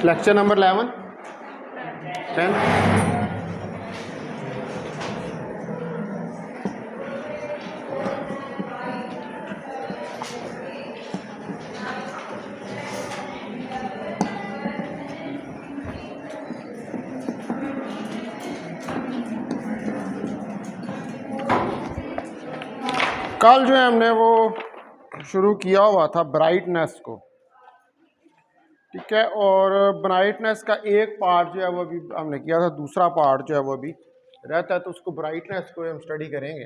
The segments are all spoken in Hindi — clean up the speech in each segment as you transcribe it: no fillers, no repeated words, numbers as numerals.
Lecture number 11 10। कल जो है हमने वो शुरू किया हुआ था ब्राइटनेस को, ठीक है। और ब्राइटनेस का एक पार्ट जो है वो अभी हमने किया था, दूसरा पार्ट जो है वो अभी रहता है, तो उसको ब्राइटनेस को हम स्टडी करेंगे।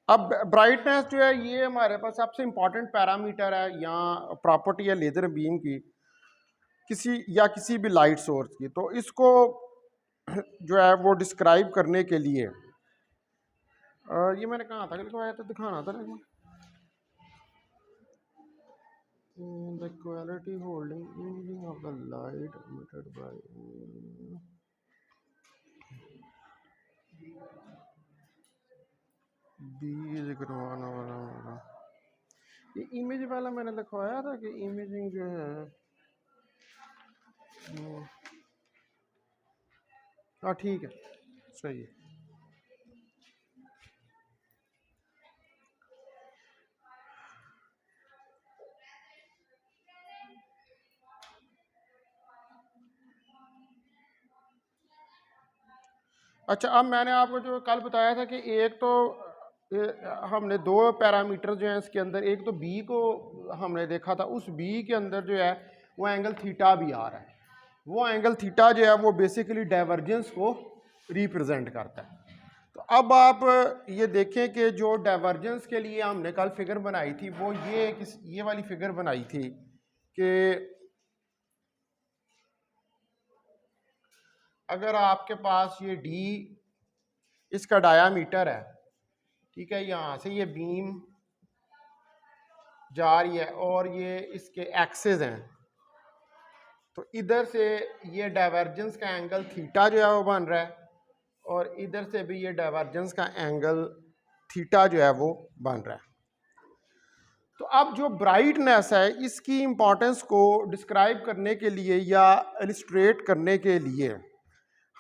अब ब्राइटनेस जो है ये हमारे पास सबसे इंपॉर्टेंट पैरामीटर है या प्रॉपर्टी है लेजर बीम की, किसी भी लाइट सोर्स की। तो इसको जो है वो डिस्क्राइब करने के लिए ये मैंने कहा था, लिखवाया तो दिखाना था ना, the quality holding imaging of the light emitted by B is equal to 1 over ये इमेज वाला मैंने लिखवाया था कि इमेजिंग जो है हाँ ठीक है, सही है। अच्छा, अब मैंने आपको जो कल बताया था कि एक तो हमने दो पैरामीटर जो हैं इसके अंदर, एक तो बी को हमने देखा था, उस बी के अंदर जो है वो एंगल थीटा भी आ रहा है। वो एंगल थीटा जो है वो बेसिकली डाइवर्जेंस को रिप्रेजेंट करता है। तो अब आप ये देखें कि जो डाइवर्जेंस के लिए हमने कल फिगर बनाई थी वो ये वाली फिगर बनाई थी कि अगर आपके पास ये डी इसका डायामीटर है, ठीक है, यहाँ से ये बीम जा रही है और ये इसके एक्सेस हैं, तो इधर से ये डाइवर्जेंस का एंगल थीटा जो है वो बन रहा है और इधर से भी ये डाइवर्जेंस का एंगल थीटा जो है वो बन रहा है। तो अब जो ब्राइटनेस है इसकी इंपॉर्टेंस को डिस्क्राइब करने के लिए या इलिस्ट्रेट करने के लिए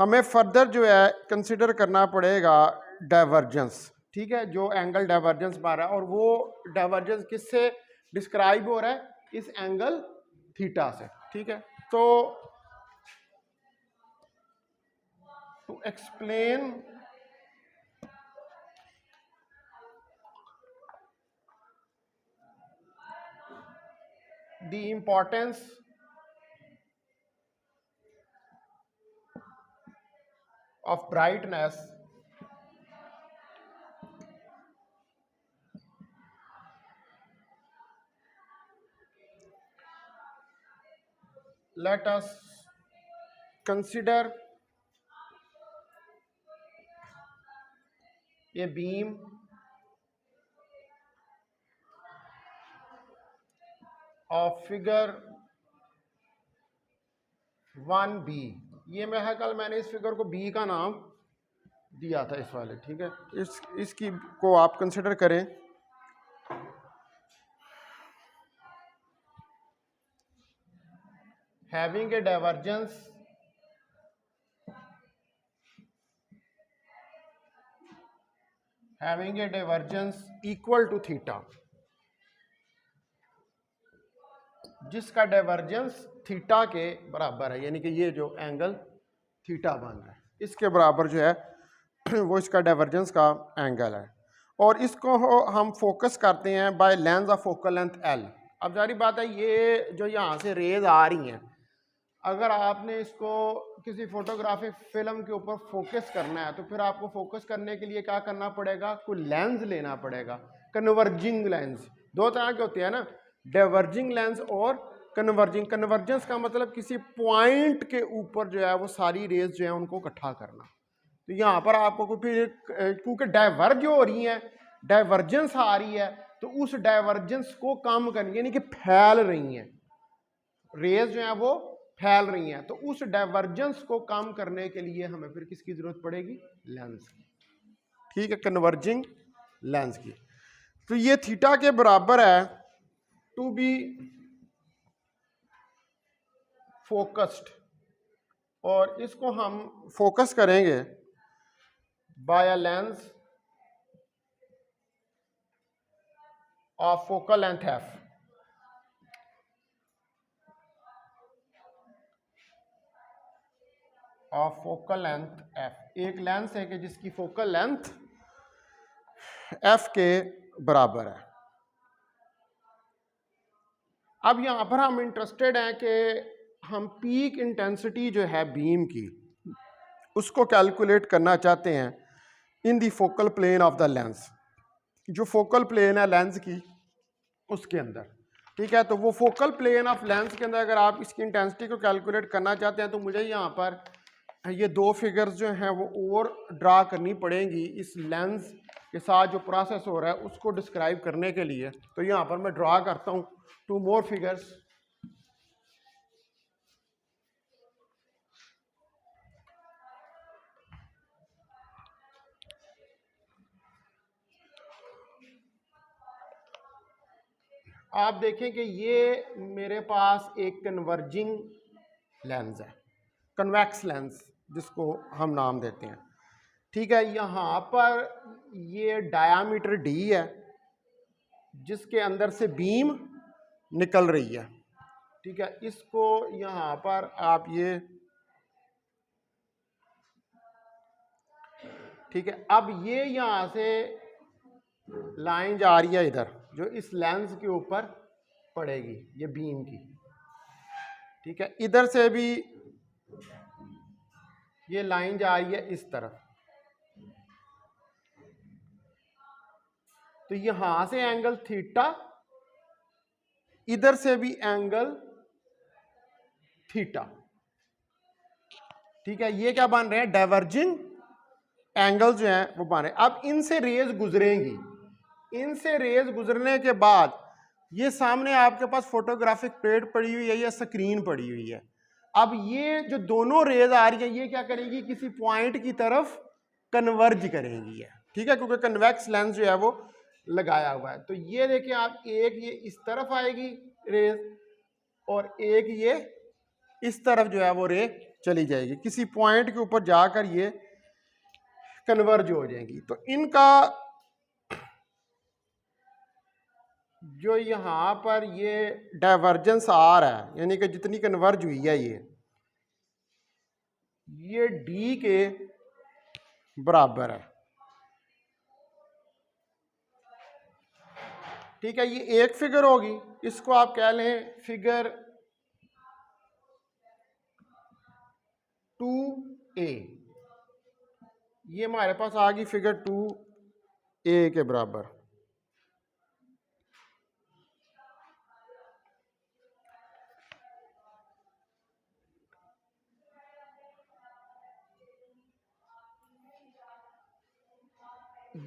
हमें फर्दर जो है कंसिडर करना पड़ेगा डाइवर्जेंस, ठीक है, जो एंगल डाइवर्जेंस बन रहा है। और वो डाइवर्जेंस किससे डिस्क्राइब हो रहा है? इस एंगल थीटा से, ठीक है। तो to explain the importance of brightness, let us consider a beam of figure 1b। ये मैं है कल मैंने इस फिगर को बी का नाम दिया था इस वाले, ठीक है। इसकी को आप कंसिडर करें। Having a divergence equal to theta, जिसका डाइवर्जेंस थीटा के बराबर है, यानी कि ये जो एंगल थीटा बन रहा है इसके बराबर जो है वो इसका डाइवर्जेंस का एंगल है। और इसको हम फोकस करते हैं by lens of focal length L. अब जारी बात है, ये जो यहाँ से रेज आ रही हैं, अगर आपने इसको किसी फोटोग्राफिक फिल्म के ऊपर फोकस करना है तो फिर आपको फोकस करने के लिए क्या करना पड़ेगा? कोई लेंस लेना पड़ेगा, कन्वर्जिंग लेंस। दो तरह के होते हैं ना, डाइवर्जिंग लेंस और कन्वर्जिंग। कन्वर्जेंस का मतलब किसी पॉइंट के ऊपर जो है वो सारी रेज जो है उनको इकट्ठा करना। तो यहाँ पर आपको फिर क्योंकि डाइवर्ज हो रही है, डाइवर्जेंस आ रही है, तो उस डाइवर्जेंस को कम करनी, यानी कि फैल रही हैं रेज जो है वो फैल रही हैं, तो उस डाइवर्जेंस को कम करने के लिए हमें फिर किसकी जरूरत पड़ेगी? लेंस की। ठीक है, कन्वर्जिंग लेंस की। तो ये थीटा के बराबर है टू बी फोकस्ड, और इसको हम फोकस करेंगे by a lens of focal length F. Of focal length F, एक लेंस है कि जिसकी फोकल लेंथ एफ के बराबर है। अब यहां पर हम इंटरेस्टेड हैं कि हम पीक इंटेंसिटी जो है बीम की उसको कैलकुलेट करना चाहते हैं in the focal plane of the lens, जो फोकल प्लेन है लेंस की उसके अंदर। ठीक है, तो वो फोकल प्लेन ऑफ लेंस के अंदर अगर आप इसकी इंटेंसिटी को कैलकुलेट करना चाहते हैं तो मुझे यहाँ पर ये दो फिगर्स जो हैं वो और ड्रा करनी पड़ेंगी इस लेंस के साथ जो प्रोसेस हो रहा है उसको डिस्क्राइब करने के लिए। तो यहाँ पर मैं ड्रा करता हूँ टू मोर फिगर्स। आप देखें कि ये मेरे पास एक कन्वर्जिंग लेंस है, कन्वेक्स लेंस जिसको हम नाम देते हैं। ठीक है, यहाँ पर ये डायामीटर डी है जिसके अंदर से बीम निकल रही है। ठीक है, इसको यहाँ पर आप ये, ठीक है, अब ये यहाँ से लाइन जा रही है इधर जो इस लेंस के ऊपर पड़ेगी, ये बीम की। ठीक है, इधर से भी ये लाइन जा रही है इस तरफ, तो यहां से एंगल थीटा, इधर से भी एंगल थीटा। ठीक है, ये क्या बन रहे हैं? डाइवर्जिंग एंगल जो है वो बन रहे हैं। अब इनसे रेज गुजरेंगी, इनसे रेज गुजरने के बाद ये सामने आपके पास फोटोग्राफिक प्लेट पड़ी हुई है या स्क्रीन पड़ी हुई है। अब ये जो दोनों रेज आ रही है ये क्या करेगी? किसी पॉइंट की तरफ कन्वर्ज करेंगी है। ठीक है, क्योंकि कन्वेक्स लेंस जो है वो लगाया हुआ है। तो ये देखिए आप, एक ये इस तरफ आएगी रेज और एक ये इस तरफ जो है वो रे चली जाएगी, किसी पॉइंट के ऊपर जाकर ये कन्वर्ज हो जाएंगी। तो इनका जो यहां पर ये डाइवर्जेंस आ रहा है, यानी कि जितनी कन्वर्ज हुई है ये डी के बराबर है। ठीक है, ये एक फिगर होगी, इसको आप कह लें फिगर 2A। ये हमारे पास आ गई फिगर 2A के बराबर।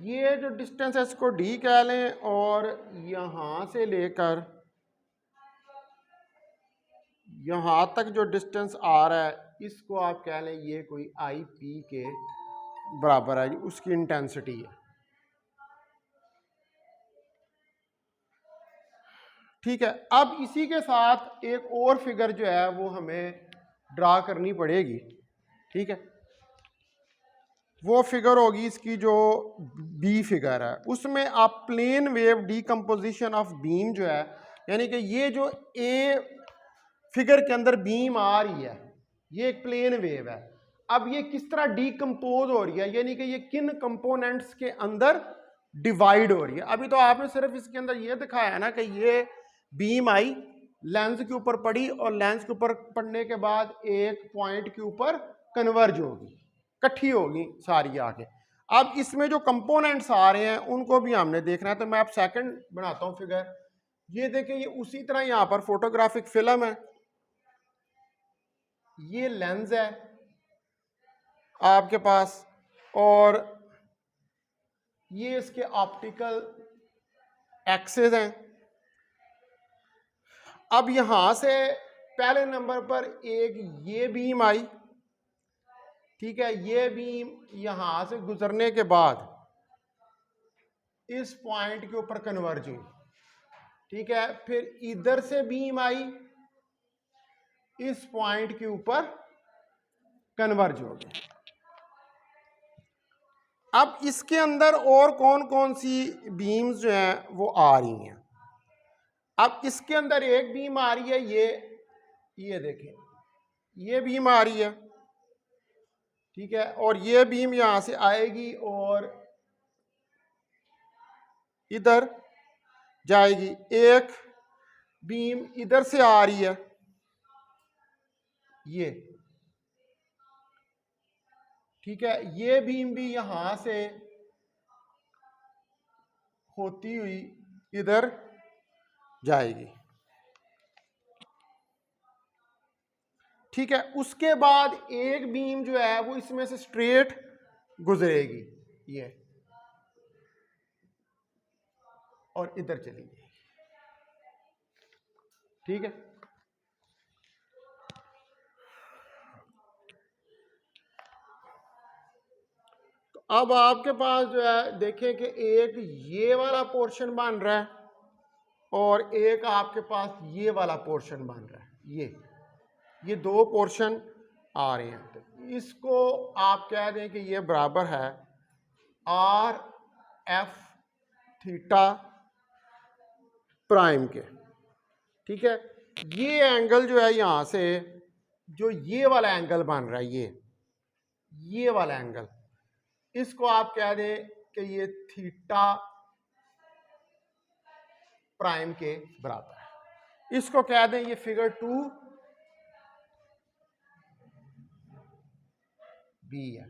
ये जो डिस्टेंस है इसको डी कह लें, और यहां से लेकर यहां तक जो डिस्टेंस आ रहा है इसको आप कह लें ये कोई आई पी के बराबर है, उसकी इंटेंसिटी है। ठीक है, अब इसी के साथ एक और फिगर जो है वो हमें ड्रा करनी पड़ेगी। ठीक है, वो फिगर होगी इसकी जो बी फिगर है, उसमें आप plane wave decomposition of beam जो है, यानी कि ये जो ए फिगर के अंदर बीम आ रही है ये एक प्लेन वेव है। अब ये किस तरह डीकम्पोज हो रही है, यानी कि ये किन कंपोनेंट्स के अंदर डिवाइड हो रही है। अभी तो आपने सिर्फ इसके अंदर ये दिखाया है ना कि ये बीम आई, लेंस के ऊपर पड़ी और लेंस के ऊपर पड़ने के बाद एक पॉइंट के ऊपर कन्वर्ज होगी, इकट्ठी होगी सारी आके। अब इसमें जो कंपोनेंट्स आ रहे हैं उनको भी हमने देखना है। तो मैं आप सेकंड बनाता हूं फिगर। ये देखें, ये उसी तरह यहां पर फोटोग्राफिक फिल्म है, ये लेंस है आपके पास, और ये इसके ऑप्टिकल एक्सेस हैं। अब यहां से पहले नंबर पर एक ये बीम आई, ठीक है, ये बीम यहां से गुजरने के बाद इस पॉइंट के ऊपर कन्वर्ज हुई, ठीक है, फिर इधर से बीम आई, इस पॉइंट के ऊपर कन्वर्ज हो गई। अब इसके अंदर और कौन कौन सी बीम्स जो हैं वो आ रही हैं। अब इसके अंदर एक बीम आ रही है, ये देखें, ये बीम आ रही है, ठीक है, और ये बीम यहां से आएगी और इधर जाएगी। एक बीम इधर से आ रही है, ये, ठीक है, ये बीम भी यहां से होती हुई इधर जाएगी, ठीक है। उसके बाद एक बीम जो है वो इसमें से स्ट्रेट गुजरेगी, ये, और इधर चली जाएगी, ठीक है। तो अब आपके पास जो है देखें कि एक ये वाला पोर्शन बन रहा है और एक आपके पास ये वाला पोर्शन बन रहा है, ये दो पोर्शन आ रहे हैं। तो इसको आप कह दें कि ये बराबर है आर एफ थीटा प्राइम के, ठीक है। ये एंगल जो है यहां से जो ये वाला एंगल बन रहा है, ये वाला एंगल, इसको आप कह दें कि ये थीटा प्राइम के बराबर है। इसको कह दें ये फिगर 2b है,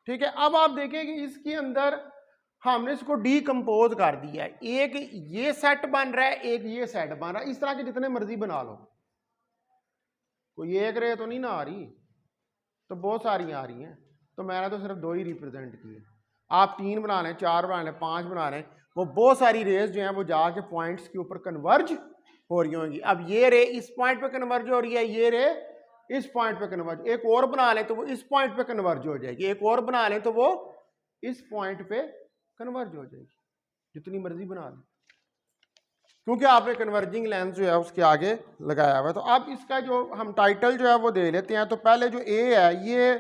ठीक है। अब आप देखें कि इसके अंदर हमने इसको डीकंपोज कर दिया है। एक ये सेट बन रहा है, एक ये सेट बन रहा है। इस तरह के जितने मर्जी बना लो, कोई एक रे तो नहीं ना आ रही, तो बहुत सारी आ रही हैं। तो मैंने तो सिर्फ 2 ही रिप्रेजेंट किए। आप 3 बना लें, 4 बना लें, 5 बना लें, वो बहुत सारी रेज जो हैं वो जाके पॉइंट्स के ऊपर कन्वर्ज हो रही होंगी। अब ये रे इस पॉइंट पे कन्वर्ज हो रही है, ये रे इस पॉइंट पे कन्वर्ज, एक और बना लें तो वो इस पॉइंट पे कन्वर्ज हो जाएगी, एक और बना लें तो वो इस पॉइंट पे कन्वर्ज हो जाएगी, जितनी मर्जी बना लें, क्योंकि आपने कन्वर्जिंग लेंस जो है उसके आगे लगाया हुआ है। तो अब इसका जो हम टाइटल जो है वो दे लेते हैं। तो पहले जो ए है ये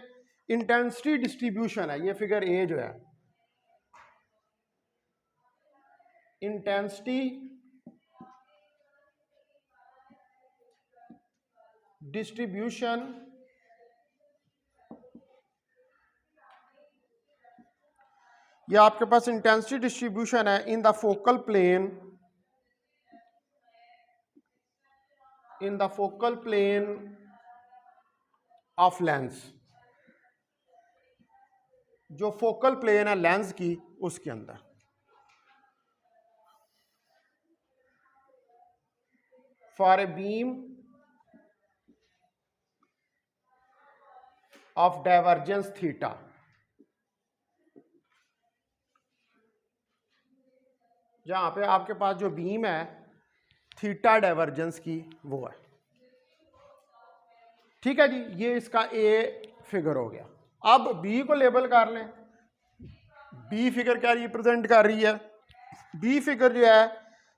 इंटेंसिटी डिस्ट्रीब्यूशन है, ये फिगर ए जो है इंटेंसिटी डिस्ट्रीब्यूशन ये आपके पास इंटेंसिटी डिस्ट्रीब्यूशन है in the focal plane, in the focal plane of lens, जो फोकल प्लेन है लेंस की उसके अंदर। For a beam of divergence theta, जहां पे आपके पास जो बीम है थीटा डाइवर्जेंस की वो है, ठीक है जी। ये इसका ए फिगर हो गया। अब बी को लेबल कर लें। बी फिगर क्या रिप्रेजेंट कर रही है? बी फिगर जो है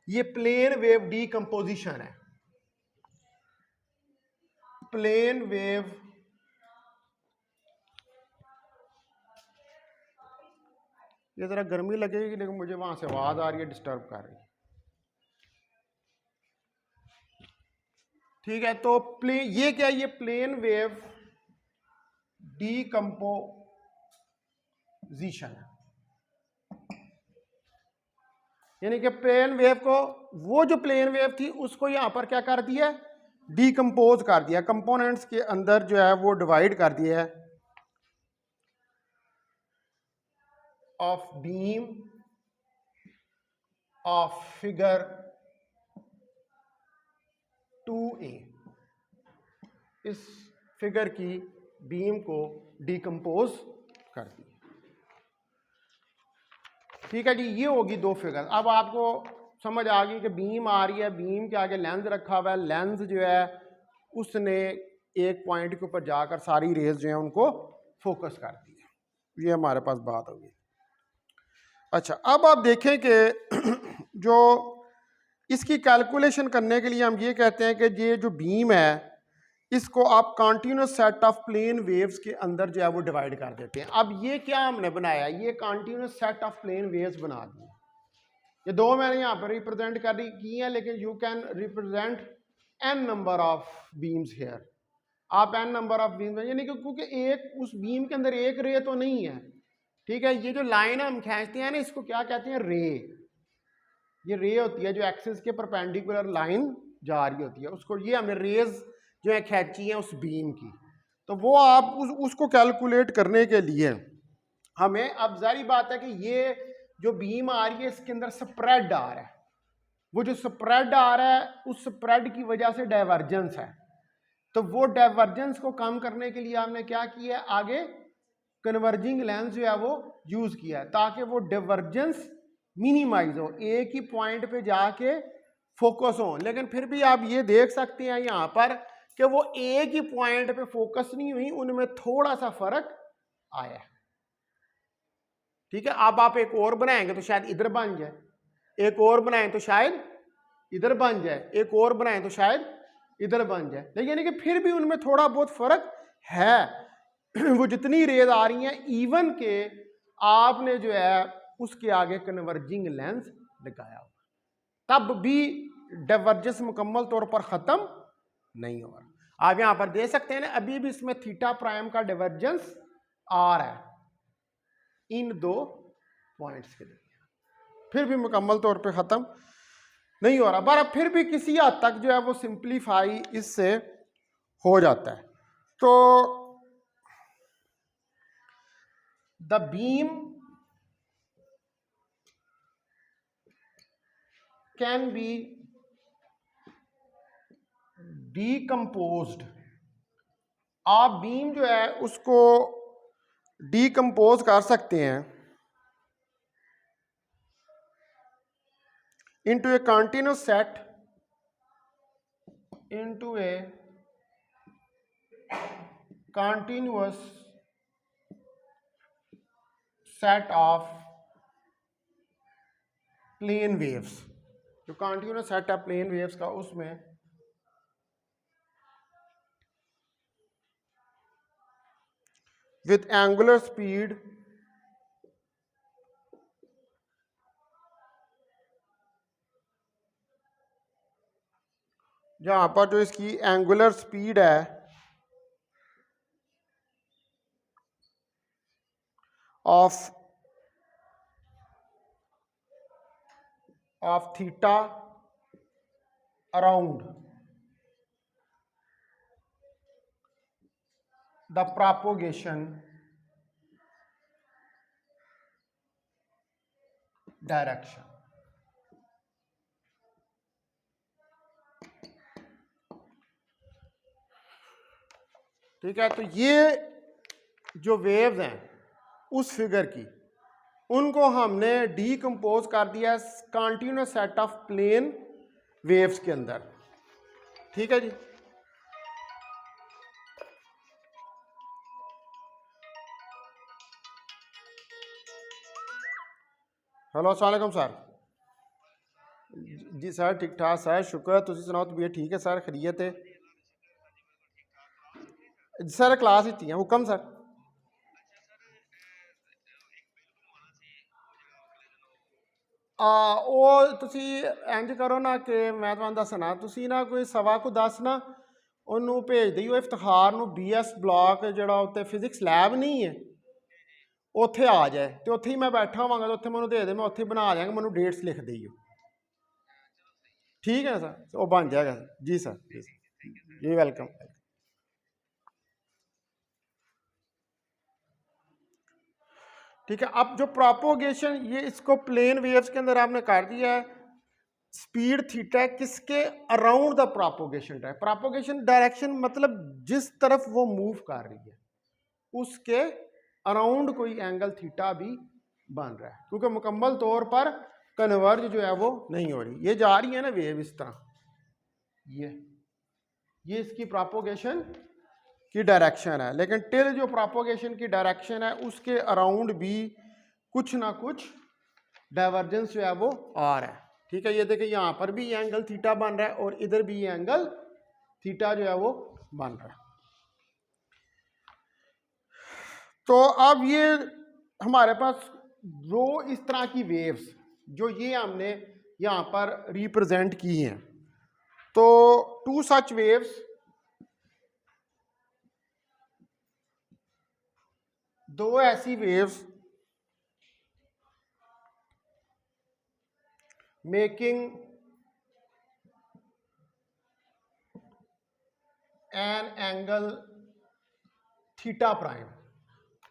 ये प्लेन वेव डीकंपोजिशन है, प्लेन वेव ये जरा गर्मी लगेगी लेकिन मुझे वहां से आवाज आ रही है, डिस्टर्ब कर रही है, ठीक है। तो ये क्या है? ये प्लेन वेव डीकंपोजिशन है, यानी कि प्लेन वेव को, वो जो प्लेन वेव थी उसको यहां पर क्या कर दिया? डीकंपोज कर दिया, कंपोनेंट्स के अंदर जो है वो डिवाइड कर दिया है। Of beam of figure 2a, इस फिगर की बीम को डीकंपोज कर दिया। ठीक है जी, ये होगी दो फिगर। अब आपको समझ आ गई कि बीम आ रही है, बीम के आगे लेंस रखा हुआ है, लेंस जो है उसने एक पॉइंट के ऊपर जाकर सारी रेज जो है उनको फोकस कर दिया। ये हमारे पास बात होगी। अच्छा, अब आप देखें कि जो इसकी कैलकुलेशन करने के लिए हम ये कहते हैं कि ये जो बीम है इसको आप continuous set of plane waves के अंदर जो है वो डिवाइड कर देते हैं। अब ये क्या हमने बनाया, ये continuous set of plane waves बना दिए। ये दो मैंने यहाँ पर रिप्रेजेंट कर रही की हैं, लेकिन you can represent N number of beams here. आप एन नंबर ऑफ बीम्स, यानी कि क्योंकि एक उस बीम के अंदर एक रे तो नहीं है, ठीक है। ये जो लाइन हम खींचते हैं ना, इसको क्या कहते हैं, रे। ये रे होती है जो एक्सिस के परपेंडिकुलर लाइन जा रही होती है, उसको ये हमने रेज जो है खींची है उस बीम की। तो वो आप उसको कैलकुलेट करने के लिए हमें, अब जारी बात है कि ये जो बीम आ रही है इसके अंदर स्प्रेड आ रहा है, वो जो स्प्रेड आ रहा है उस स्प्रेड की वजह से डाइवर्जेंस है। तो वो डाइवर्जेंस को कम करने के लिए हमने क्या किया है, आगे कन्वर्जिंग लेंस जो है वो यूज किया है ताकि वो डाइवर्जेंस मिनिमाइज हो, एक ही पॉइंट पे जाके फोकस हो। लेकिन फिर भी आप ये देख सकते हैं यहाँ पर कि वो एक ही पॉइंट पे फोकस नहीं हुई, उनमें थोड़ा सा फर्क आया। ठीक है, अब आप एक और बनाएंगे तो शायद इधर बन जाए, एक और बनाएं तो शायद इधर बन जाए, एक और बनाएं तो शायद इधर बन जाए, लेकिन यानी कि फिर भी उनमें थोड़ा बहुत फर्क है। वो जितनी रेज आ रही हैं इवन के आपने जो है उसके आगे कन्वर्जिंग लेंस लगाया होगा, तब भी डाइवर्जेंस मुकम्मल तौर पर खत्म नहीं हो रहा। आप यहां पर देख सकते हैं ना, अभी भी इसमें थीटा प्राइम का डाइवर्जेंस आ रहा है इन दो पॉइंट्स के लिए, फिर भी मुकम्मल तौर पे खत्म नहीं हो रहा। पर फिर भी किसी हद तक जो है वो सिंप्लीफाई इससे हो जाता है। तो the beam can be decomposed, आप बीम जो है उसको डीकम्पोज कर सकते हैं into a continuous set, into a continuous set of plane waves। जो continuous set है plane waves का, उसमें with angular speed जहां पर जो इसकी एंगुलर स्पीड है of theta around the propagation direction. ठीक है, तो ये जो वेव्स हैं उस फिगर की, उनको हमने डीकम्पोज कर दिया continuous set of plane waves के अंदर। ठीक है जी, हेलो अस्सलाम वालेकुम सर। जी सर ठीक ठाक सर, शुक्र, तुसी सुनाओ तबीयत ठीक है सर, खैरियत है सर? क्लास ही है, हुक्म सर। ਉਹ ਤੁਸੀਂ ਇੰਜ ਕਰੋ ਨਾ ਕਿ ਮੈਂ ਤੁਹਾਨੂੰ ਦੱਸਣਾ, ਤੁਸੀਂ ਨਾ ਕੋਈ 10:15 ਨਾ ਉਹਨੂੰ ਭੇਜ ਦਿਓ ਇਫਤਖਾਰ ਨੂੰ BS ਬਲਾਕ ਜਿਹੜਾ ਉੱਤੇ ਫਿਜ਼ਿਕਸ ਲੈਬ ਨਹੀਂ ਹੈ ਉੱਥੇ ਆ ਜਾਏ, ਤੇ ਉੱਥੇ ਹੀ ਮੈਂ ਬੈਠਾ ਹੋਵਾਂਗਾ, ਤੇ ਉੱਥੇ ਮੈਨੂੰ ਦੇ ਦੇ, ਮੈਂ ਉੱਥੇ ਬਣਾ ਦਿਆਂਗਾ, ਮੈਨੂੰ ਡੇਟਸ ਲਿਖ ਦਿਓ। ठीक है सर, वो बन जाएगा जी सर, जी वेलकम। ठीक है, अब जो प्रोपोगेशन, ये इसको प्लेन वेव्स के अंदर आपने कर दिया है, स्पीड थीटा है किसके अराउंड द प्रोपोगेशन है। प्रोपोगेशन डायरेक्शन मतलब जिस तरफ वो मूव कर रही है उसके अराउंड कोई एंगल थीटा भी बन रहा है, क्योंकि मुकम्मल तौर पर कन्वर्ज जो है वो नहीं हो रही। ये जा रही है ना वेव इस तरह, ये इसकी प्रोपोगेशन की डायरेक्शन है, लेकिन टिल जो प्रोपोगेशन की डायरेक्शन है उसके अराउंड भी कुछ ना कुछ डाइवर्जेंस जो है वो आ रहा है। ठीक है, ये देखिए यहाँ पर भी ये एंगल थीटा बन रहा है और इधर भी ये एंगल थीटा जो है वो बन रहा है। तो अब ये हमारे पास दो इस तरह की वेव्स जो ये हमने यहाँ पर रिप्रेजेंट की हैं। तो टू सच वेव्स, दो ऐसी waves making an angle theta prime.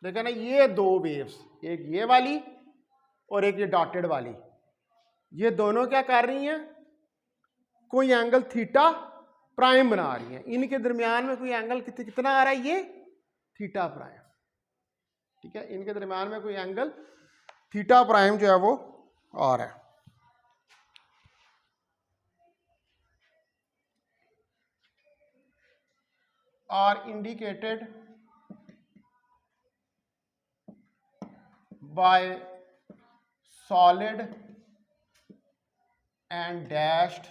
देखा ना, ये दो वेव्स, एक ये वाली और एक ये डॉटेड वाली, ये दोनों क्या कर रही हैं, कोई एंगल थीटा प्राइम बना रही हैं। इनके दरमियान में कोई एंगल कितना आ रहा है, ये थीटा प्राइम। ठीक है, इनके दरमियान में कोई एंगल थीटा प्राइम जो है वो आ रहा है। Are indicated by solid and dashed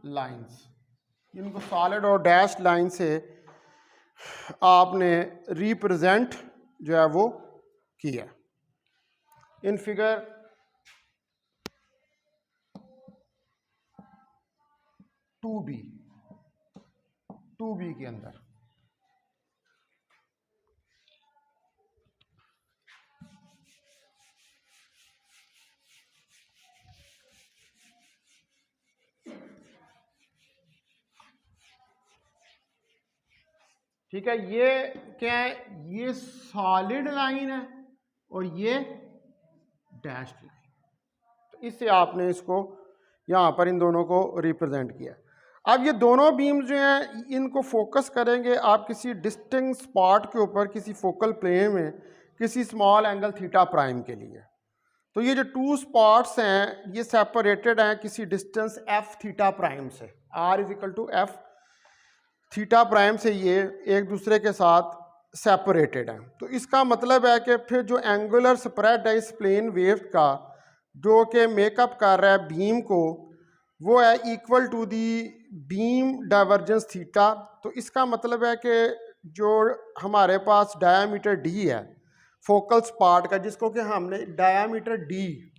lines. इनको सॉलिड और डैश्ड लाइन से आपने रिप्रेजेंट जो है वो किया। इन फिगर 2B के अंदर ठीक है, ये क्या है, ये सॉलिड लाइन है और ये डैश्ड लाइन। तो इससे आपने इसको यहाँ पर इन दोनों को रिप्रेजेंट किया। अब ये दोनों बीम्स जो हैं इनको फोकस करेंगे आप किसी डिस्टिंक्ट स्पॉट के ऊपर, किसी फोकल प्लेन में, किसी स्मॉल एंगल थीटा प्राइम के लिए। तो ये जो टू स्पॉट्स हैं ये सेपरेटेड हैं किसी डिस्टेंस एफ थीटा प्राइम से, R is equal to F theta prime से, ये एक दूसरे के साथ सेपरेटेड हैं। तो इसका मतलब है कि फिर जो एंगुलर स्प्रेड है इस प्लेन वेव का जो कि मेकअप कर रहा है बीम को, वो है equal to the beam divergence theta. तो इसका मतलब है कि जो हमारे पास डायामीटर डी है फोकल स्पॉट का, जिसको कि हमने डायामीटर डी,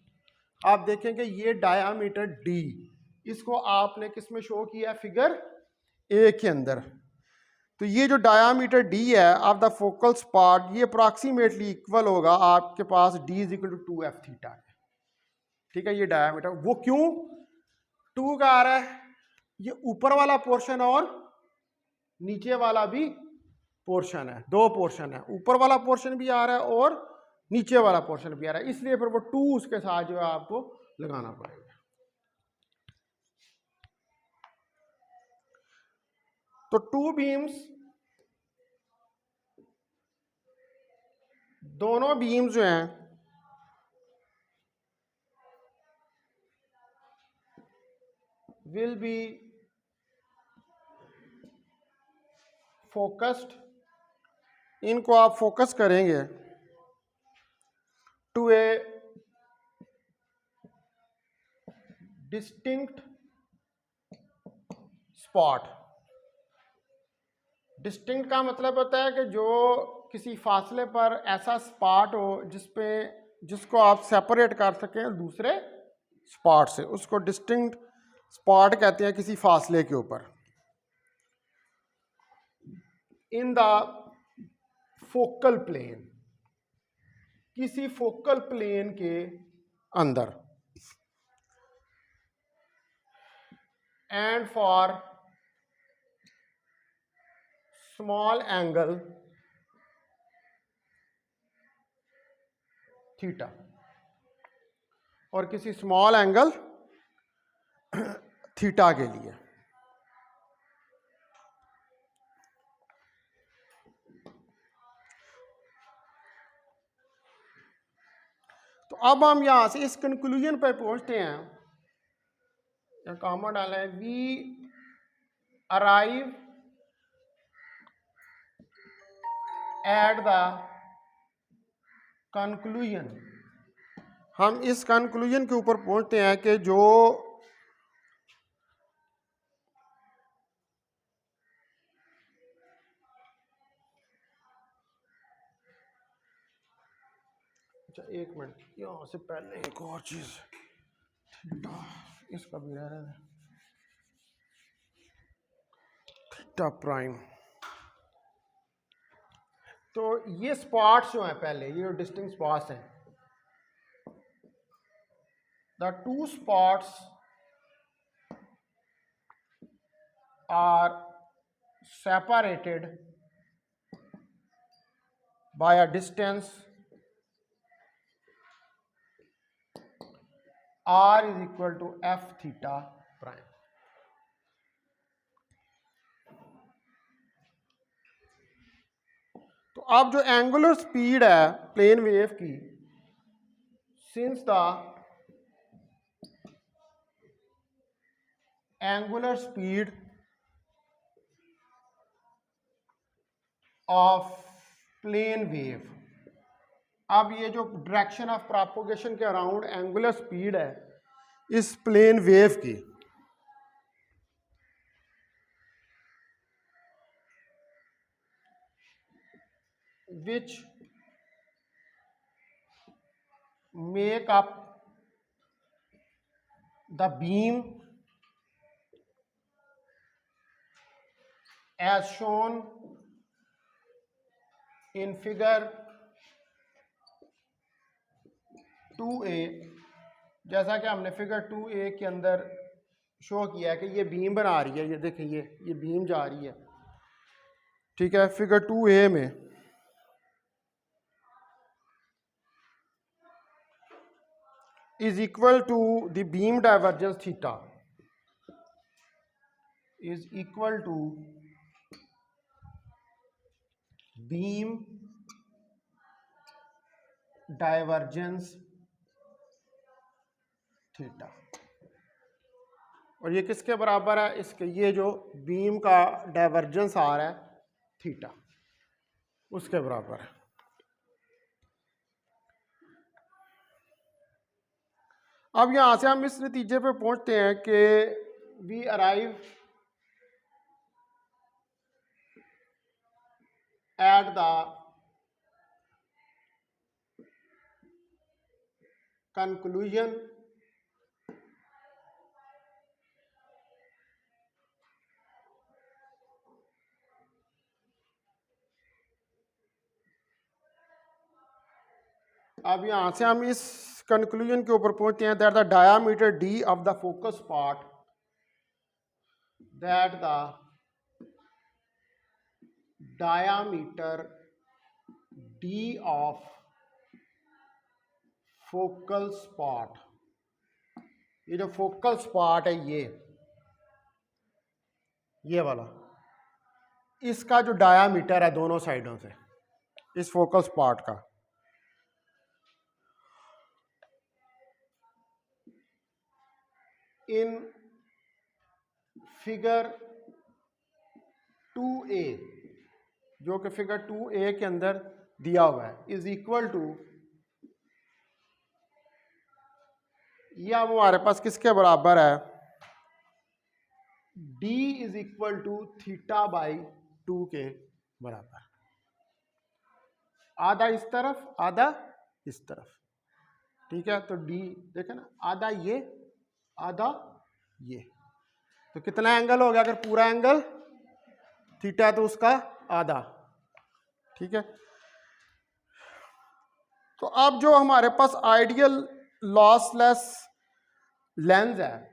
आप देखेंगे ये डायामीटर डी, इसको आपने किस में शो किया, फिगर ए के अंदर। तो ये जो डायामीटर डी है ऑफ द फोकल स्पॉट, ये अप्रॉक्सीमेटली इक्वल होगा आपके पास D is equal to 2f theta. ठीक है, ये डायामीटर, वो क्यों 2 का आ रहा है, ये ऊपर वाला पोर्शन और नीचे वाला भी पोर्शन है, दो पोर्शन है, ऊपर वाला पोर्शन भी आ रहा है और नीचे वाला पोर्शन भी आ रहा है, इसलिए फिर वो 2 उसके साथ जो है आपको लगाना पड़ेगा। तो टू बीम्स, दोनों बीम्स जो हैं विल बी फोकस्ड, इनको आप फोकस करेंगे to a distinct spot. Distinct का मतलब होता है कि जो किसी फासले पर ऐसा स्पॉट हो जिसको आप सेपरेट कर सकें दूसरे स्पॉट से, उसको डिस्टिंक्ट स्पॉट कहते हैं किसी फासले के ऊपर। इन द फोकल प्लेन, किसी फोकल प्लेन के अंदर, and for small angle theta, और किसी स्मॉल एंगल थीटा के लिए। अब हम यहां से इस कंक्लूजन पे पहुंचते हैं, कॉमा डाला है, we arrive at the conclusion, हम इस कंक्लूजन के ऊपर पहुंचते हैं कि जो अच्छा एक मिनट, यहाँ से पहले एक और चीज, थीटा इसका भी रह रहा है, थीटा प्राइम। तो ये स्पॉट्स जो हैं पहले, ये जो डिस्टिंक्ट स्पॉट्स हैं, the two spots are separated by a distance r is equal to F theta prime. तो अब जो एंगुलर स्पीड है प्लेन वेव की, since the angular speed of plane wave, अब ये जो डायरेक्शन ऑफ प्रोपगेशन के अराउंड एंगुलर स्पीड है इस प्लेन वेव की, which make up the beam as shown in figure 2a, जैसा कि हमने फिगर 2a के अंदर शो किया है कि ये बीम बना रही है, ये देखें ये बीम जा रही है, ठीक है, फिगर 2a में is equal to the beam divergence theta is equal to beam divergence theta. और ये किसके बराबर है, इसके, ये जो बीम का डाइवर्जेंस आ रहा है थीटा, उसके बराबर है। अब यहां से हम इस नतीजे पे पहुंचते हैं कि we arrive at the conclusion अब यहां से हम इस कंक्लूजन के ऊपर पहुंचते हैं that the diameter D of the focus part, that the diameter D of focal spot, ये जो फोकल स्पॉट है ये वाला, इसका जो डायामीटर है दोनों साइडों से इस फोकल स्पॉट का, इन फिगर 2a, जो कि फिगर 2a के अंदर दिया हुआ है, इज इक्वल टू, ये अब हमारे पास किसके बराबर है, d is equal to theta by 2 के बराबर, आधा इस तरफ आधा इस तरफ, ठीक है। तो d देखे ना, आधा ये आधा ये, तो कितना एंगल हो गया, अगर पूरा एंगल थीटा है तो उसका आधा, ठीक है। तो अब जो हमारे पास आइडियल लॉसलेस लेंस है,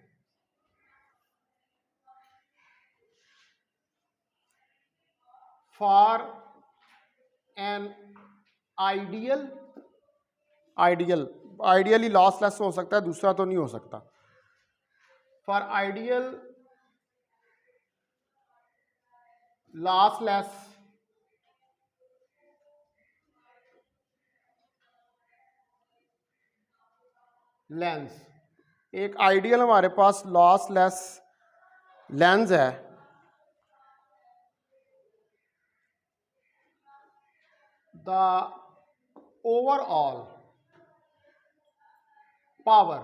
फॉर एन आइडियली लॉसलेस हो सकता है, दूसरा तो नहीं हो सकता। फॉर आइडियल लॉसलेस लेंस, एक आइडियल हमारे पास लॉसलेस लेंस है, द ओवरऑल पावर।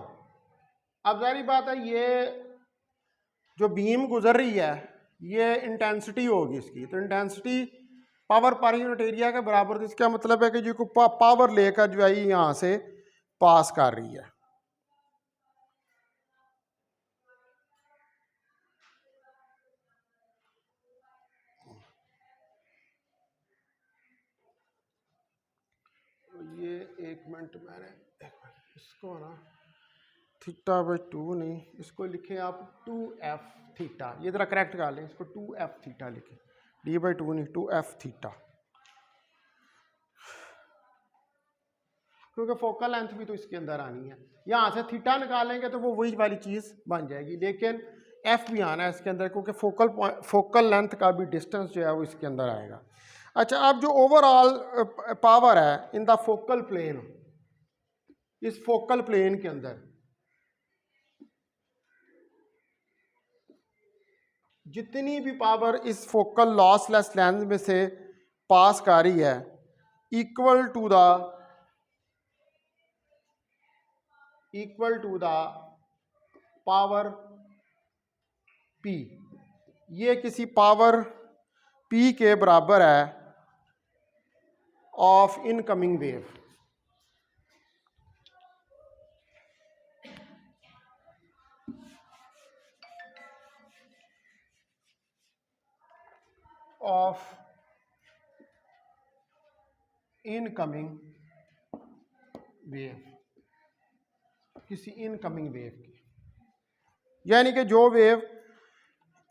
अब जारी बात है, ये जो बीम गुजर रही है ये इंटेंसिटी होगी इसकी, तो intensity power per unit area के बराबर। तो इसका मतलब है कि जो पावर लेकर जो है यहाँ से पास कर रही है। तो ये 1 मिनट मैंने इसको ना थीटा बाई 2 नहीं, इसको लिखें आप 2f थीटा, ये ज़रा करेक्ट कर लें, इसको 2f थीटा लिखें, d बाई 2 नहीं 2f थीटा, क्योंकि फोकल लेंथ भी तो इसके अंदर आनी है। यहाँ से थीटा निकालेंगे तो वो वही वाली चीज़ बन जाएगी, लेकिन एफ भी आना है इसके अंदर, क्योंकि फोकल लेंथ का भी डिस्टेंस जो है वो इसके अंदर आएगा। अच्छा, अब जो ओवरऑल पावर है इन द फोकल प्लेन, इस फोकल प्लेन के अंदर जितनी भी पावर इस फोकल लॉसलेस लेंस में से पास कर रही है, equal to the power P, ये किसी पावर P के बराबर है of incoming wave. Of incoming wave, किसी इनकमिंग वेव की, यानी कि जो वेव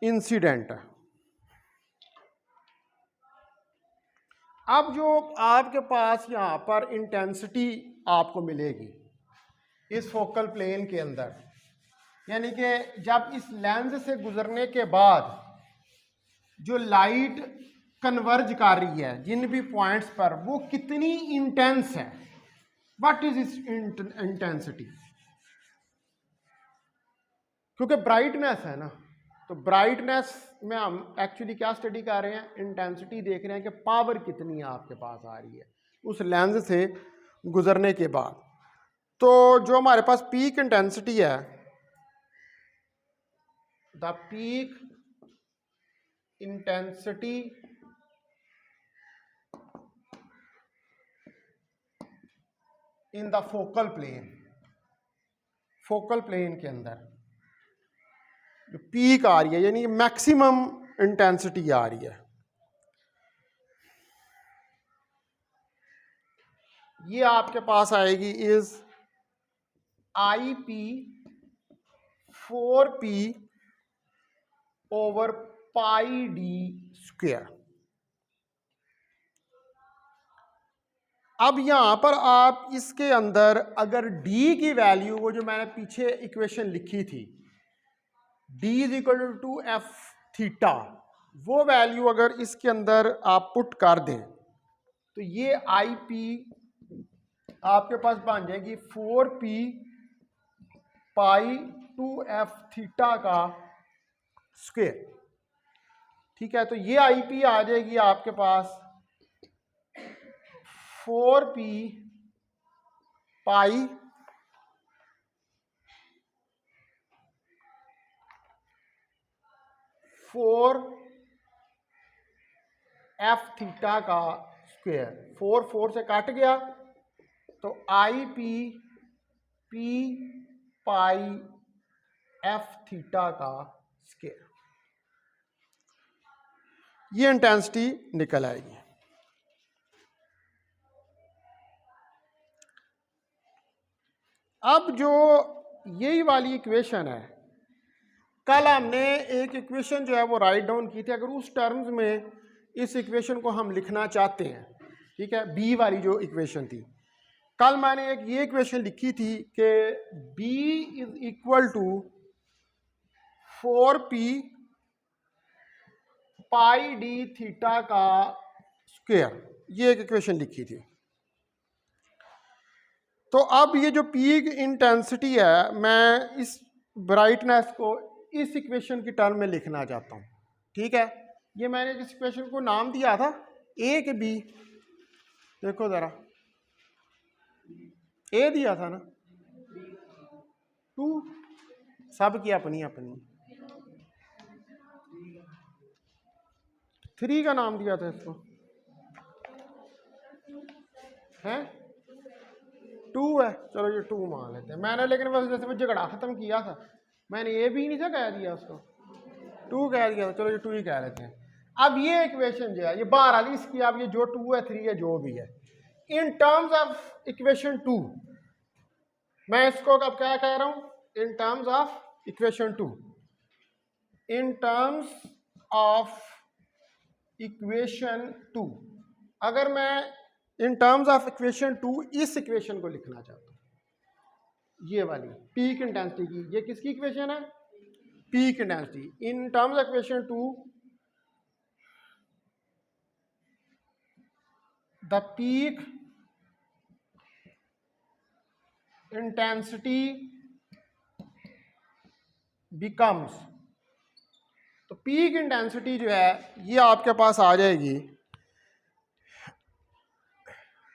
इंसिडेंट है। अब जो आपके पास यहाँ पर इंटेंसिटी आपको मिलेगी इस फोकल प्लेन के अंदर, यानी कि जब इस लेंस से गुजरने के बाद जो लाइट कन्वर्ज कर रही है जिन भी पॉइंट्स पर, वो कितनी इंटेंस है, व्हाट इज इस इंटेंसिटी, क्योंकि ब्राइटनेस है ना, तो ब्राइटनेस में हम एक्चुअली क्या स्टडी कर रहे हैं, इंटेंसिटी देख रहे हैं कि पावर कितनी आपके पास आ रही है उस लेंस से गुजरने के बाद। तो जो हमारे पास पीक इंटेंसिटी है, the peak intensity in the focal plane, focal plane के अंदर जो पीक आ रही है यानी मैक्सिमम इंटेंसिटी आ रही है, ये आपके पास आएगी is IP 4P over pi d square. अब यहां पर आप इसके अंदर अगर d की वैल्यू, वो जो मैंने पीछे इक्वेशन लिखी थी, d is equal to F theta, वो वैल्यू अगर इसके अंदर आप पुट कर दें तो ये IP आपके पास बन जाएगी 4P पाई 2f थीटा का स्क्वायर। ठीक है, तो ये IP आ जाएगी आपके पास 4P पाई 4f थीटा का स्क्वायर, 4 4 से काट गया तो IP P पाई f थीटा का स्क्वायर, ये इंटेंसिटी निकल आएगी। अब जो यही वाली इक्वेशन है, कल हमने एक इक्वेशन जो है वो राइट डाउन की थी, अगर उस टर्म्स में इस इक्वेशन को हम लिखना चाहते हैं, ठीक है, बी वाली जो इक्वेशन थी, कल मैंने एक ये इक्वेशन लिखी थी कि B is equal to 4P pi d theta का स्क्वायर, ये एक इक्वेशन लिखी थी। तो अब ये जो पीक इंटेंसिटी है, मैं इस ब्राइटनेस को इस इक्वेशन की टर्म में लिखना चाहता हूँ। ठीक है, ये मैंने जिस इक्वेशन को नाम दिया था ए के बी, देखो ज़रा, ए दिया था ना, 2, सब की अपनी अपनी, 3 का नाम दिया था इसको, है 2 है, चलो ये 2 मान लेते हैं मैंने, लेकिन बस जैसे वो झगड़ा खत्म किया था मैंने ए भी नहीं था कह दिया उसको, 2 कह दिया था, चलो ये 2 ही कह लेते हैं। अब ये इक्वेशन जो है ये बहरहाल इसकी, अब ये जो 2 है 3 है जो भी है, इन टर्म्स ऑफ इक्वेशन 2, मैं इसको अब क्या कह रहा हूं, in terms of equation 2, in terms of equation 2, अगर मैं इन टर्म्स ऑफ इक्वेशन 2 इस इक्वेशन को लिखना चाहता हूं, ये वाली पीक इंटेंसिटी की, ये किसकी इक्वेशन है, peak intensity, in terms of equation 2 the peak intensity becomes, तो पीक इंटेंसिटी जो है ये आपके पास आ जाएगी,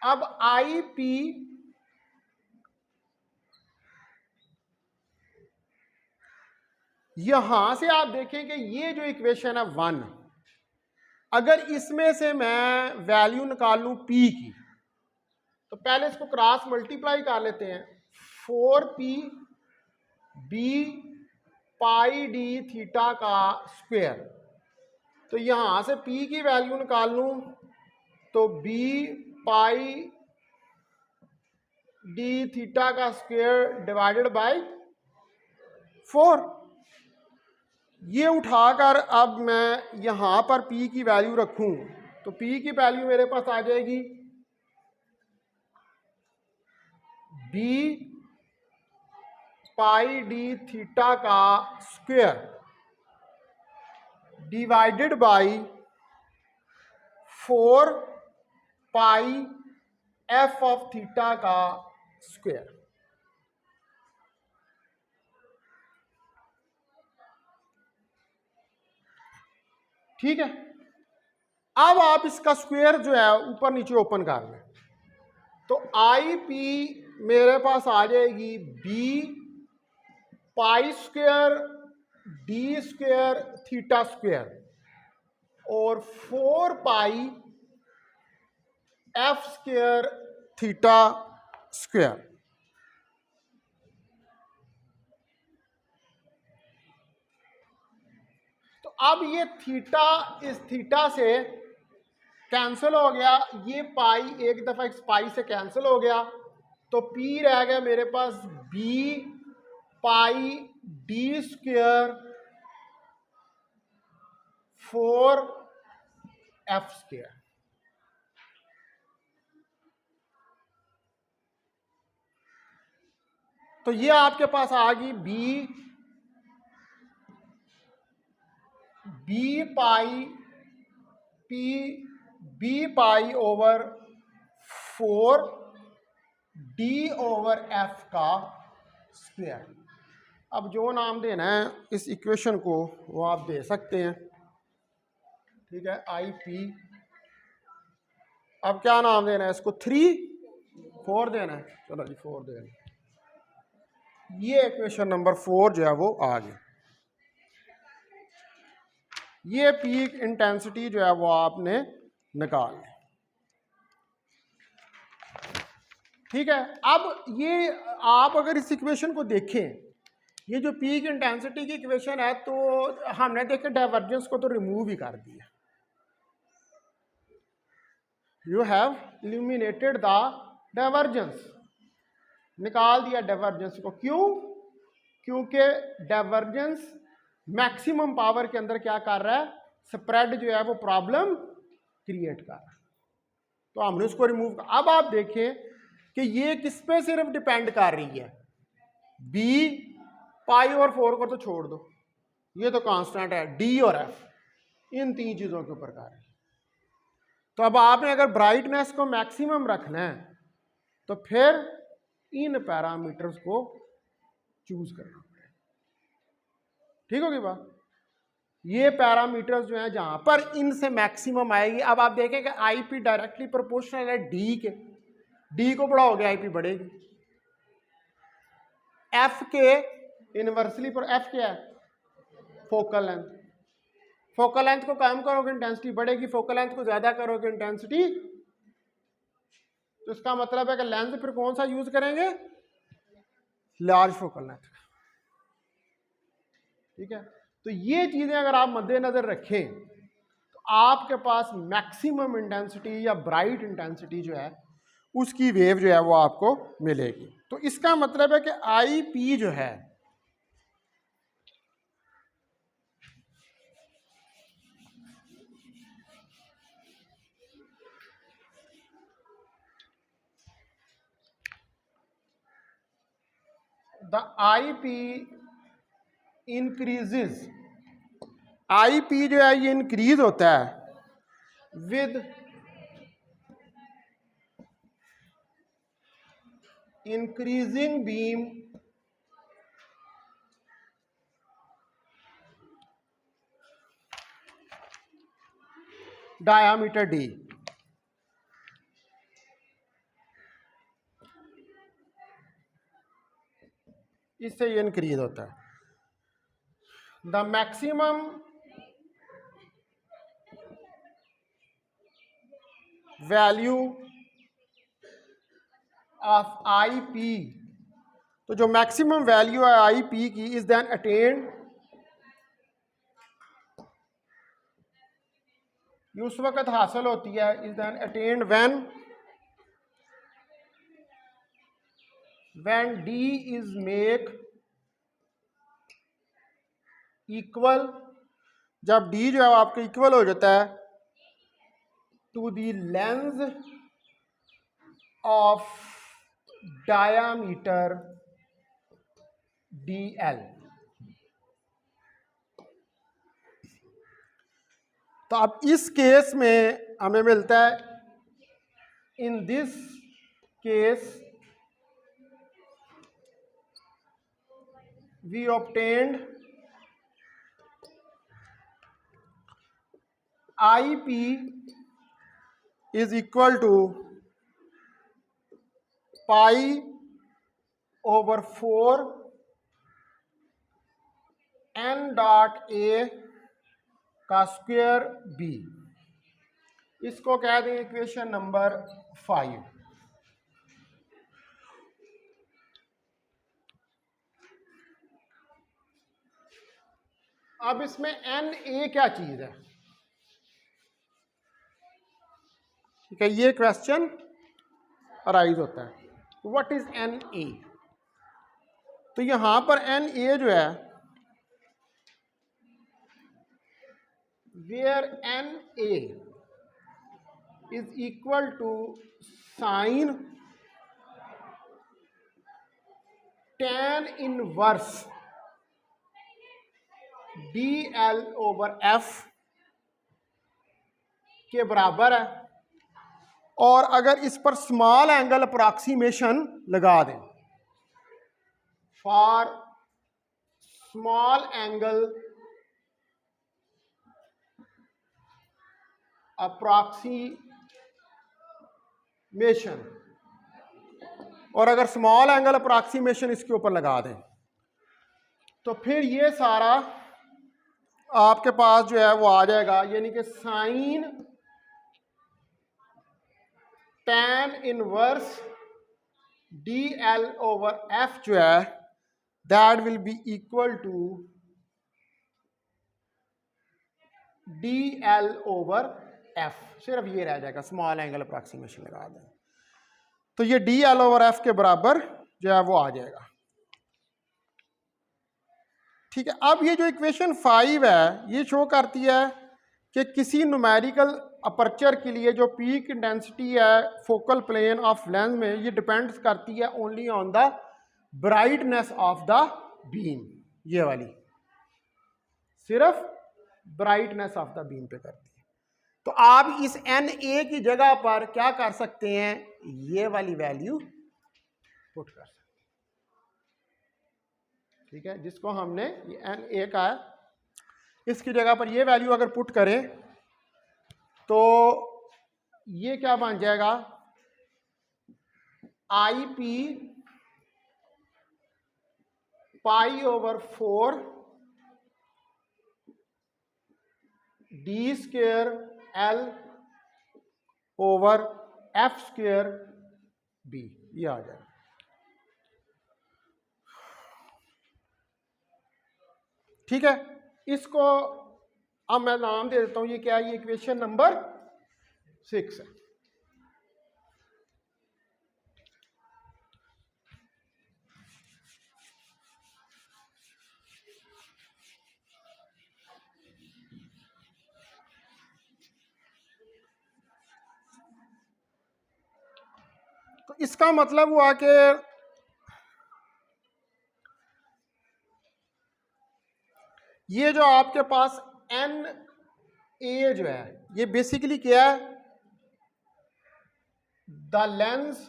अब आई पी यहां से आप देखें कि ये जो इक्वेशन है 1, अगर इसमें से मैं वैल्यू निकाल लूं पी की, तो पहले इसको क्रॉस मल्टीप्लाई कर लेते हैं, 4p B pi D theta का स्क्वायर, तो यहां से p की वैल्यू निकाल लूं तो b पाई डी थीटा का स्क्वायर डिवाइडेड बाय 4, ये उठाकर अब मैं यहां पर p की वैल्यू रखूं तो p की वैल्यू मेरे पास आ जाएगी b पाई डी थीटा का square divided by 4 pi F of theta का स्क्वायर। ठीक है, अब आप इसका स्क्वायर जो है ऊपर नीचे ओपन कर लें, तो आई पी मेरे पास आ जाएगी B pi square D square theta square और 4 pi F square theta square. तो अब ये थीटा इस थीटा से कैंसिल हो गया, ये पाई एक दफा इस पाई से कैंसिल हो गया, तो पी रह गया मेरे पास B pi D square 4 F square. तो ये आपके पास आ गई B pi over 4 D over F का स्क्वायर। अब जो नाम देना है इस इक्वेशन को वो आप दे सकते हैं। ठीक है, आई पी, अब क्या नाम देना है इसको, 4 देना है, चलो जी 4 देना है। ये इक्वेशन नंबर 4 जो है वो आ गई। ये पीक इंटेंसिटी जो है वो आपने निकाल ली। ठीक है, अब ये आप अगर इस इक्वेशन को देखें, ये जो पीक इंटेंसिटी की इक्वेशन है, तो हमने देखे डाइवर्जेंस को तो रिमूव ही कर दिया, you have illuminated the divergence, निकाल दिया डाइवर्जेंस को। क्यों? क्योंकि डाइवर्जेंस मैक्सिमम पावर के अंदर क्या कर रहा है, स्प्रेड जो है वो प्रॉब्लम क्रिएट कर रहा है, तो हमने उसको रिमूव कर। अब आप देखें कि ये किस पे सिर्फ डिपेंड कर रही है, बी पाई और 4 को तो छोड़ दो, ये तो कांस्टेंट है, डी और एफ, इन 3 चीजों के ऊपर कर रही है। तो अब आपने अगर ब्राइटनेस को मैक्सिमम रखना है तो फिर इन पैरामीटर्स को चूज करना पड़ेगा। ठीक होगी बात? ये पैरामीटर्स जो है जहां पर इनसे मैक्सिमम आएगी। अब आप देखें कि आईपी डायरेक्टली प्रोपोर्शनल है डी के, डी को बढ़ाओगे आईपी बढ़ेगी। एफ के इनवर्सली पर, एफ क्या है? Focal length. फोकल लेंथ को कम करोगे इंटेंसिटी बढ़ेगी, फोकल लेंथ को ज्यादा करोगे इंटेंसिटी। तो इसका मतलब है कि लेंस फिर कौन सा यूज करेंगे? Large focal length. ठीक है, तो ये चीजें अगर आप मद्देनजर रखें तो आपके पास मैक्सिमम इंटेंसिटी या ब्राइट इंटेंसिटी जो है उसकी वेव जो है वो आपको मिलेगी। तो इसका मतलब है कि आई पी जो है the I P increases, I P जो है ये इंक्रीज होता है with increasing beam diameter D. इससे ये इंक्रीज होता है। The maximum value of I P, तो जो मैक्सिमम वैल्यू है आई पी की इज देन अटेन्ड, ये उस वक्त हासिल होती है, is then attained when D is make equal, जब D जो है आपके इक्वल हो जाता है to the lens of diameter DL। तो अब इस केस में हमें मिलता है, in this case we obtained IP is equal to pi over 4 n dot a का स्क्वायर b। इसको कह दें इक्वेशन नंबर 5। अब इसमें एन ए क्या चीज है? ठीक है, ये क्वेश्चन अराइज होता है, व्हाट इज एन ए? तो यहां पर एन ए जो है, where N A is equal to sine tan inverse DL over F के बराबर है। और अगर इस पर स्मॉल एंगल अप्रॉक्सीमेशन लगा दें, फॉर स्मॉल एंगल अप्रॉक्सीमेशन, और अगर स्मॉल एंगल अप्रॉक्सीमेशन इसके ऊपर लगा दें तो फिर ये सारा आपके पास जो है वो आ जाएगा, यानी कि sine tan inverse DL over F जो है that will be equal to DL over F। सिर्फ ये रह जाएगा, स्मॉल एंगल अप्रॉक्सीमेशन लगा दें तो ये DL ओवर F के बराबर जो है वो आ जाएगा। ठीक है, अब ये जो इक्वेशन 5 है ये शो करती है कि किसी न्यूमेरिकल अपर्चर के लिए जो पीक इंटेंसिटी है फोकल प्लेन ऑफ लेंस में, ये डिपेंड्स करती है only on the brightness of the beam. ये वाली सिर्फ ब्राइटनेस ऑफ द बीम पे करती है। तो आप इस एन ए की जगह पर क्या कर सकते हैं, ये वाली वैल्यू पुट कर सकते, ठीक है। जिसको हमने ये Na का है, इसकी जगह पर ये वैल्यू अगर पुट करें तो ये क्या बन जाएगा, IP π/4 d² L/f² B, ये आ जाएगा। ठीक है, इसको अब मैं नाम दे देता हूं, ये क्या है, ये इक्वेशन नंबर 6 है। तो इसका मतलब हुआ कि ये जो आपके पास Na जो है, ये बेसिकली क्या है, द लेंस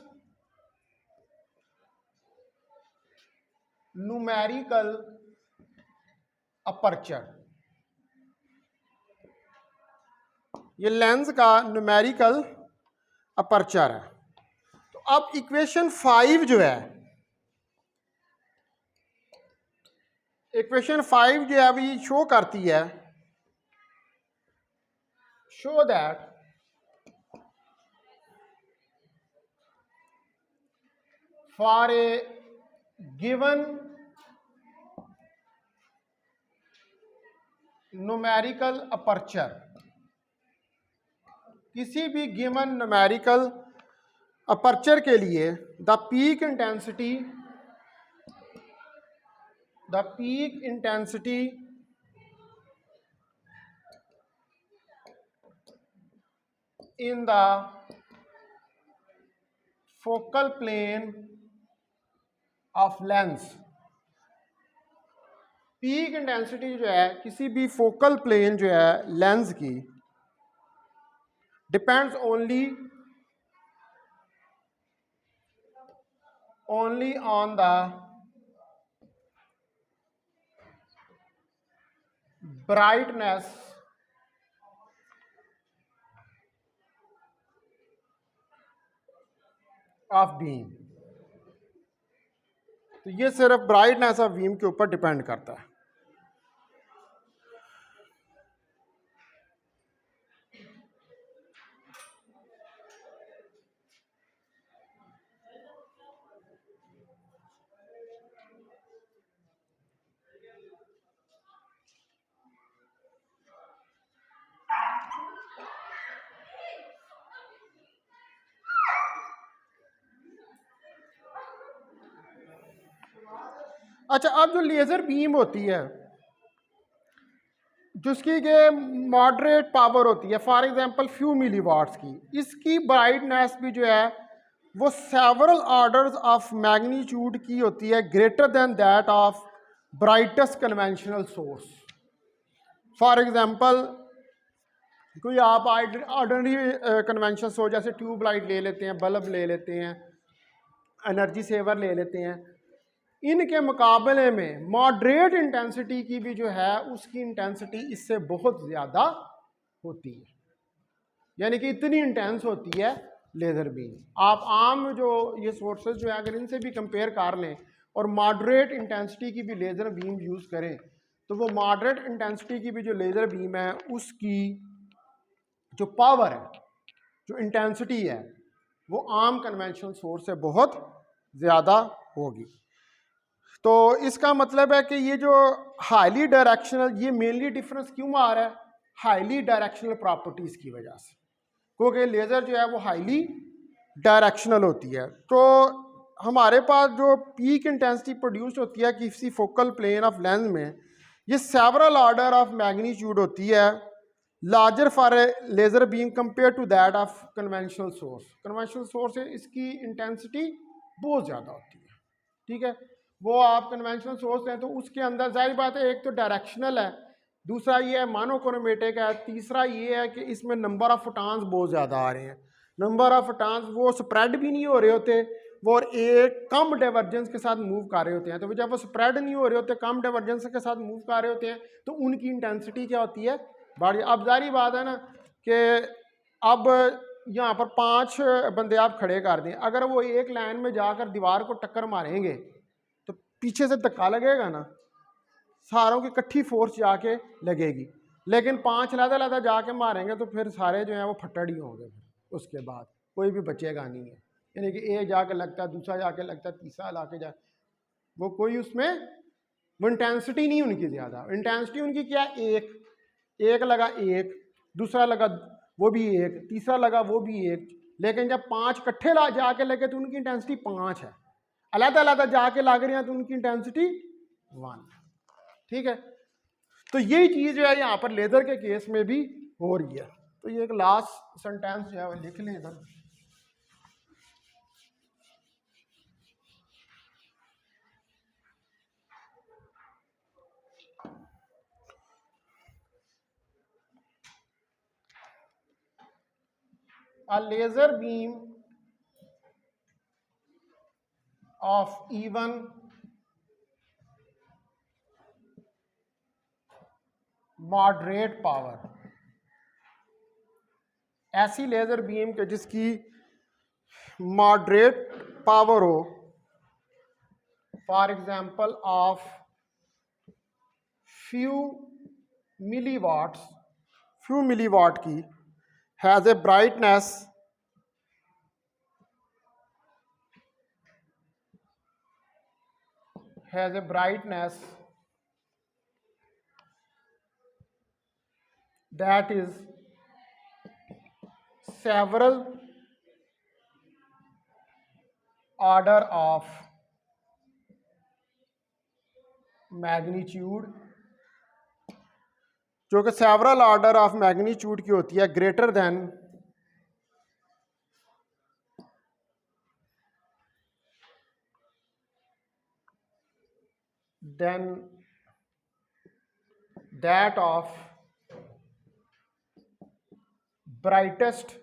न्यूमेरिकल अपर्चर, ये लेंस का न्यूमेरिकल अपर्चर है। तो अब इक्वेशन 5 जो है, इक्वेशन 5 जो है अभी शो करती है, show that for a given numerical aperture, किसी भी गिवन न्यूमेरिकल अपर्चर के लिए the peak intensity in the focal plane of lens, peak intensity जो है किसी भी फोकल प्लेन जो है लेंस की, depends only on the brightness of beam. तो ये सिर्फ ब्राइटनेस ऑफ बीम के ऊपर डिपेंड करता है। अच्छा, अब जो लेज़र बीम होती है जिसकी के मॉडरेट पावर होती है, for example few milliwatts की, इसकी ब्राइटनेस भी जो है वो सेवरल ऑर्डर्स ऑफ मैग्नीट्यूड की होती है, greater than that of brightest conventional source. For example कोई आप ऑर्डिनरी कन्वेंशनल सोर्स जैसे ट्यूब लाइट ले लेते हैं, बल्ब ले लेते हैं, एनर्जी सेवर ले लेते हैं, इनके मुकाबले में मॉडरेट इंटेंसिटी की भी जो है उसकी इंटेंसिटी इससे बहुत ज़्यादा होती है, यानी कि इतनी इंटेंस होती है लेज़र बीम। आप आम जो ये सोर्सेज जो है अगर इनसे भी कंपेयर कर लें और मॉडरेट इंटेंसिटी की भी लेज़र बीम यूज़ करें, तो वो मॉडरेट इंटेंसिटी की भी जो लेज़र बीम है उसकी जो पावर है, जो इंटेंसिटी है, वो आम कन्वेंशनल सोर्स से बहुत ज़्यादा होगी। तो इसका मतलब है कि ये जो हाईली डायरेक्शनल, ये मेनली डिफरेंस क्यों आ रहा है, हाईली डायरेक्शनल प्रॉपर्टीज़ की वजह से, क्योंकि लेज़र जो है वो हाईली डायरेक्शनल होती है। तो हमारे पास जो पीक इंटेंसिटी प्रोड्यूस होती है किसी फोकल प्लेन ऑफ लेंस में, ये सेवरल ऑर्डर ऑफ मैग्नीट्यूड होती है, larger for a laser beam compare to that of conventional source. Conventional source है इसकी इंटेंसिटी बहुत ज़्यादा होती है, ठीक है। वो आप कन्वेंशनल सोर्स हैं तो उसके अंदर जाहिर बात है एक तो डायरेक्शनल है, दूसरा ये है मोनोक्रोमेटिक है, तीसरा ये है कि इसमें नंबर ऑफ फोटॉन्स बहुत ज़्यादा आ रहे हैं। नंबर ऑफ फोटॉन्स वो स्प्रेड भी नहीं हो रहे होते, वो और एक कम डाइवर्जेंस के साथ मूव कर रहे होते हैं, तो जब वो स्प्रेड नहीं हो रहे होते, कम डाइवर्जेंस के साथ मूव कर रहे होते हैं, तो उनकी इंटेंसिटी क्या होती है, बढ़। अब जारी बात है ना कि अब यहाँ पर 5 बंदे आप खड़े कर दें, अगर वो एक लाइन में जाकर दीवार को टक्कर मारेंगे तो पीछे से धक्का लगेगा ना, सारों की इकट्ठी फोर्स जाके लगेगी। लेकिन 5 लहदा जाके मारेंगे तो फिर सारे जो हैं वो फट्टड़ ही होंगे, फिर उसके बाद कोई भी बचेगा नहीं है। यानी कि एक जाके लगता है, दूसरा जाके लगता है, तीसरा लाके जा, वो कोई उसमें वो इंटेंसिटी नहीं उनकी ज़्यादा। इंटेंसिटी उनकी क्या, एक लगा, एक दूसरा लगा वो भी एक, तीसरा लगा वो भी एक। लेकिन जब 5 इकट्ठे जाके लगे तो उनकी इंटेंसिटी 5 है, अलग जाके लग रहे हैं तो उनकी इंटेंसिटी 1। ठीक है, तो यही चीज़ जो है यहाँ पर लेज़र के केस में भी हो रही है। तो ये एक लास्ट सेंटेंस जो है वो लिख लें इधर। A laser beam of even moderate power, ऐसी लेजर बीम के जिसकी मॉडरेट पावर हो, for example of few milliwatt की, has a brightness that is several order of magnitude, जो कि सेवरल ऑर्डर ऑफ मैग्नीट्यूड की होती है, greater than that of brightest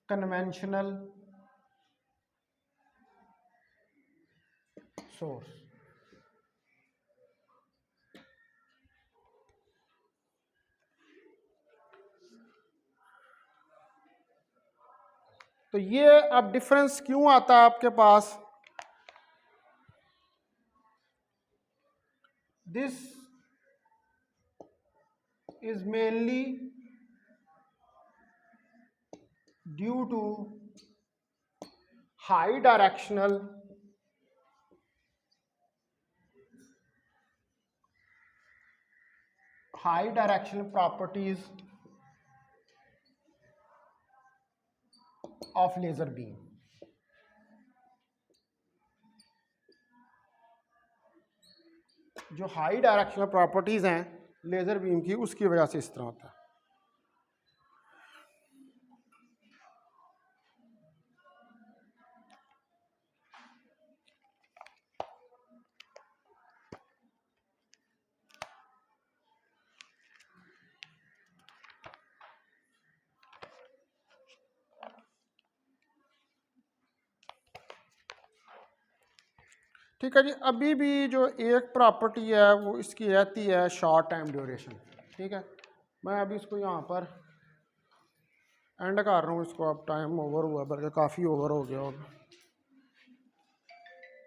conventional source। तो ये अब डिफरेंस क्यों आता है आपके पास, this is mainly due to high directional properties of laser beam। जो हाई डायरेक्शनल प्रॉपर्टीज हैं लेजर बीम की, उसकी वजह से इस तरह होता है। ठीक है जी, अभी भी जो एक प्रॉपर्टी है वो इसकी रहती है शॉर्ट टाइम ड्यूरेशन। ठीक है, मैं अभी इसको यहाँ पर एंड कर रहा हूँ इसको, अब टाइम ओवर हुआ, बल्कि काफ़ी ओवर हो गया होगा।